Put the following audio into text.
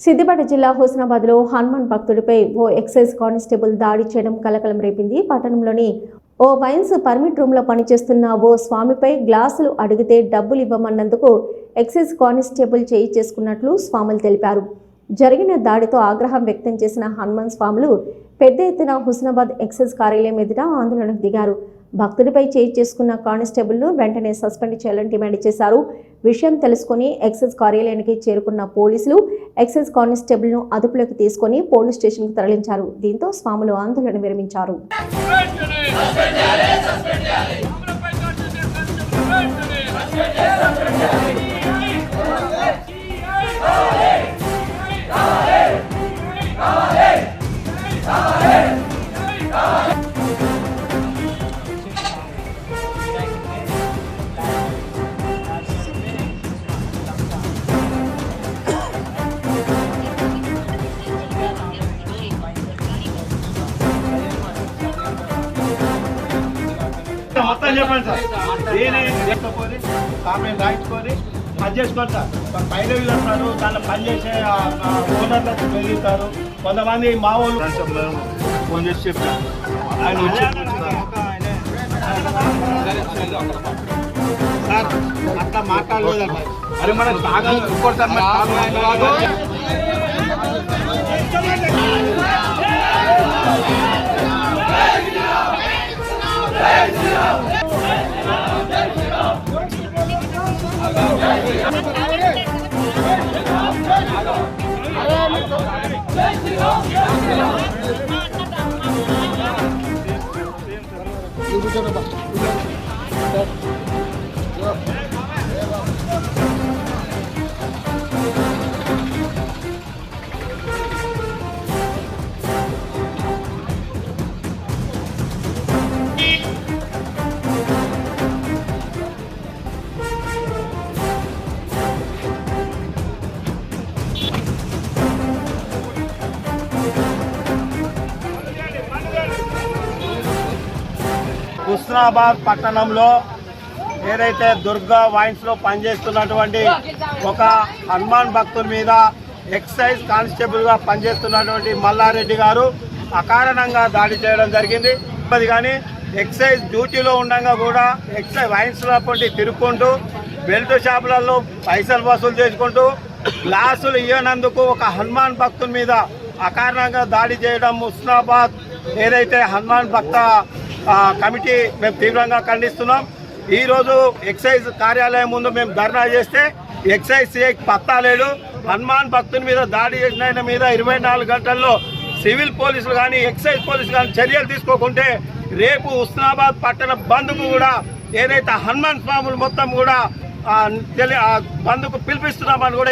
సిద్దిపేట జిల్లా హుస్నాబాద్లో హనుమాన్ భక్తుడిపై ఓ excise constable దాడి చేయడం కలకలం రేపింది. పట్టణంలోని ఓ వైన్స్ పర్మిట్ రూమ్లో పనిచేస్తున్న ఓ స్వామిపై గ్లాసులు అడిగితే డబ్బులు ఇవ్వమన్నందుకు ఎక్సైజ్ కానిస్టేబుల్ చేయి చేసుకున్నట్లు స్వాములు తెలిపారు. జరిగిన దాడితో ఆగ్రహం వ్యక్తం చేసిన హనుమాన్ స్వాములు పెద్ద ఎత్తున హుస్నాబాద్ ఎక్సైజ్ కార్యాలయం ఎదుట ఆందోళనకు దిగారు. భక్తుడిపై చేయి చేసుకున్న కానిస్టేబుల్ను వెంటనే సస్పెండ్ చేయాలని డిమాండ్ చేశారు. విషయం తెలుసుకుని ఎక్సైజ్ కార్యాలయానికి చేరుకున్న పోలీసులు ఎక్సైజ్ కానిస్టేబుల్ను అదుపులోకి తీసుకుని పోలీస్ స్టేషన్కు తరలించారు. దీంతో స్వాములు ఆందోళన విరమించారు. మొత్తం చెప్పండి సార్. నేనేసుకొని కామెంట్ రాయించుకొని అది చేసుకోండి సార్. పైన వీళ్ళు వస్తారు, దాంట్లో పనిచేసే ఓనర్లకు వెళ్తారు. కొంతమంది మా వాళ్ళు ఫోన్ చేసి చెప్పారు. ఆయన వచ్చి సార్ అట్లా మాట్లాడలేదంట. అది మనం తాగా హుస్నాబాద్ పట్టణంలో ఏదైతే దుర్గా వైన్స్లో పనిచేస్తున్నటువంటి ఒక హనుమాన్ భక్తుల మీద ఎక్సైజ్ కానిస్టేబుల్గా పనిచేస్తున్నటువంటి మల్లారెడ్డి గారు అకారణంగా దాడి చేయడం జరిగింది. అది కానీ ఎక్సైజ్ డ్యూటీలో ఉండగా కూడా ఎక్సైజ్ వైన్స్లో తిరుక్కుంటూ బెల్ట్ షాపులలో పైసలు వసూలు చేసుకుంటూ గ్లాసులు ఇవ్వనందుకు ఒక హనుమాన్ భక్తుల మీద అకారణంగా దాడి చేయడం హుస్నాబాద్ ఏదైతే హనుమాన్ భక్త కమిటీ మేము తీవ్రంగా ఖండిస్తున్నాం. ఈరోజు ఎక్సైజ్ కార్యాలయం ముందు మేము ధర్నా చేస్తే ఎక్సైజ్ సిఐ పత్తా లేడు. హనుమాన్ భక్తుల మీద దాడి చేసిన ఆయన మీద 24 గంటల్లో సివిల్ పోలీసులు కానీ ఎక్సైజ్ పోలీసులు కానీ చర్యలు తీసుకోకుంటే రేపు హుస్నాబాద్ పట్టణ బంద్కు కూడా ఏదైతే హనుమాన్ స్వాములు మొత్తం కూడా బంద్కు పిలిపిస్తున్నామని కూడా